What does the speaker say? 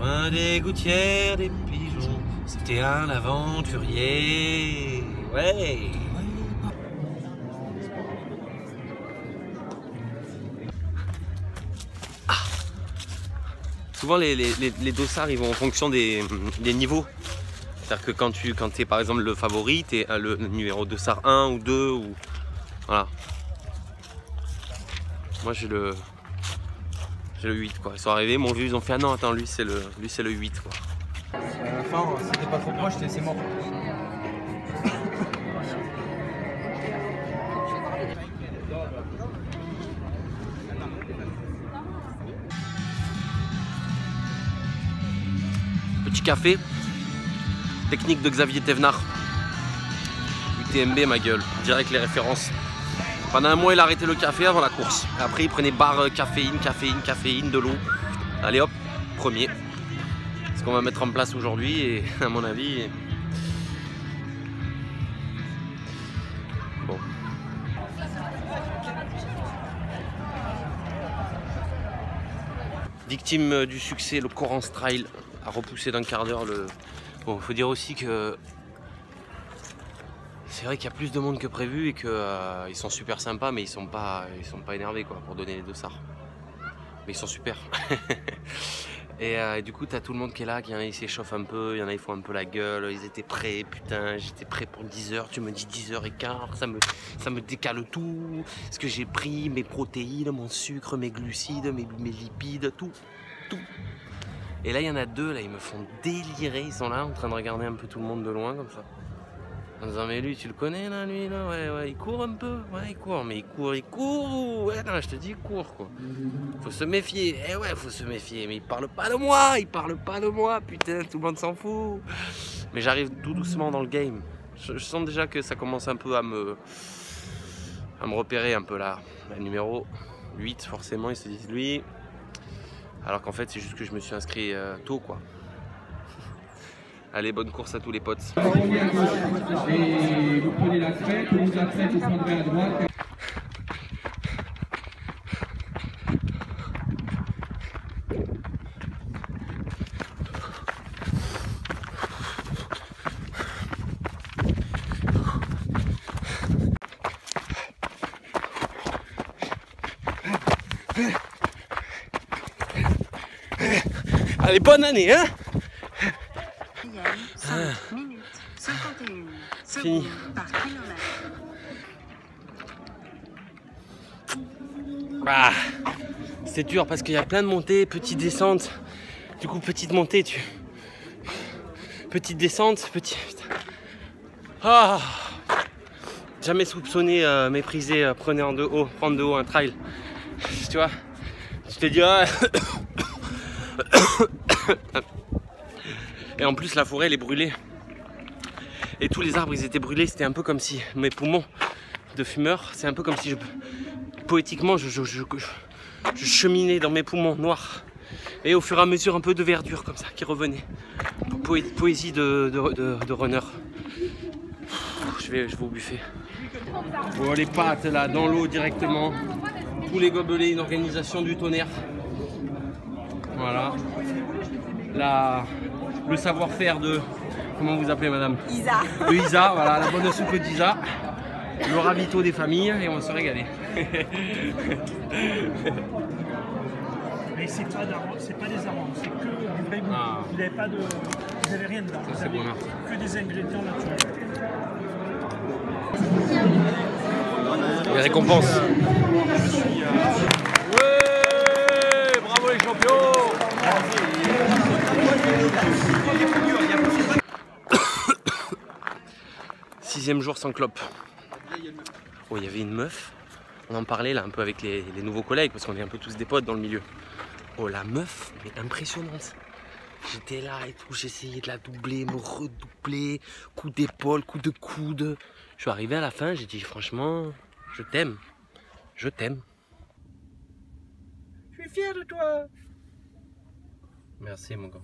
Loin des gouttières, des pigeons, c'était un aventurier. Ouais. Ah. Souvent les dossards ils vont en fonction des niveaux. C'est-à-dire que quand tu es par exemple le favori, tu es le numéro dossard 1 ou 2 ou. Voilà. Moi j'ai le 8 quoi. Ils sont arrivés, m'ont vu, ils ont fait ah non attends lui c'est le 8 quoi. À la fin, c'était pas trop proche, c'est mort. Petit café, technique de Xavier Thévenard. UTMB ma gueule, direct les références. Pendant un mois il a arrêté le café avant la course. Après il prenait barre caféine, de l'eau. Allez hop, premier. C'est ce qu'on va mettre en place aujourd'hui et à mon avis. Bon. Victime du succès, le Corance Trail a repoussé d'un quart d'heure le. Bon, faut dire aussi que. C'est vrai qu'il y a plus de monde que prévu et qu'ils sont super sympas, mais ils sont pas énervés quoi, pour donner les dossards. Mais ils sont super. et du coup, t'as tout le monde qui est là, il y en a qui s'échauffent un peu, il y en a qui font un peu la gueule, ils étaient prêts, putain, j'étais prêt pour 10 h, tu me dis 10h15, ça me décale tout, ce que j'ai pris, mes protéines, mon sucre, mes glucides, mes lipides, tout. Et là, il y en a deux, là, ils me font délirer, ils sont là en train de regarder un peu tout le monde de loin comme ça. En disant mais lui tu le connais là lui là ouais il court un peu ouais il court mais il court ouais non je te dis il court quoi faut se méfier ouais faut se méfier mais il parle pas de moi putain tout le monde s'en fout mais j'arrive tout doucement dans le game je sens déjà que ça commence un peu à me repérer un peu là le numéro 8 forcément ils se disent lui alors qu'en fait c'est juste que je me suis inscrit tôt quoi. Allez, bonne course à tous les potes. Et vous prenez la crête, vous prendrez à droite. Allez, bonne année, hein? 5 minutes 51 Fini. secondes par kilomètre. Ah, c'est dur parce qu'il y a plein de montées, petites descentes. Du coup, petite montée, petite descente, petit. Ah, jamais soupçonné, mépriser, prendre de haut un trail. Tu vois, tu te dis ah. Et en plus la forêt elle est brûlée et tous les arbres ils étaient brûlés, c'était un peu comme si mes poumons de fumeur, c'est un peu comme si poétiquement je cheminais dans mes poumons noirs et au fur et à mesure un peu de verdure comme ça qui revenait, poésie de runner. Je vais au buffet. Oh, les pâtes là dans l'eau directement, tous les gobelets, une organisation du tonnerre. Voilà. Le savoir-faire de... Comment vous appelez madame? Isa. De Isa, voilà, la bonne soupe d'Isa. Le ravito des familles et on va se régaler. Mais c'est pas des arômes, c'est que du vrai goût. Ah. Vous n'avez rien dedans. Ça, Vous bon, avez que des ingrédients naturels. Les récompenses. Ouais, bravo les champions. 6e jour sans clope. Oh, il y avait une meuf. On en parlait là un peu avec les nouveaux collègues parce qu'on est un peu tous des potes dans le milieu. Oh la meuf, mais impressionnante. J'étais là et tout, j'essayais de la doubler, me redoubler, coup d'épaule, coup de coude. Je suis arrivé à la fin, j'ai dit franchement, je t'aime. Je t'aime. Je suis fier de toi. Merci mon gars.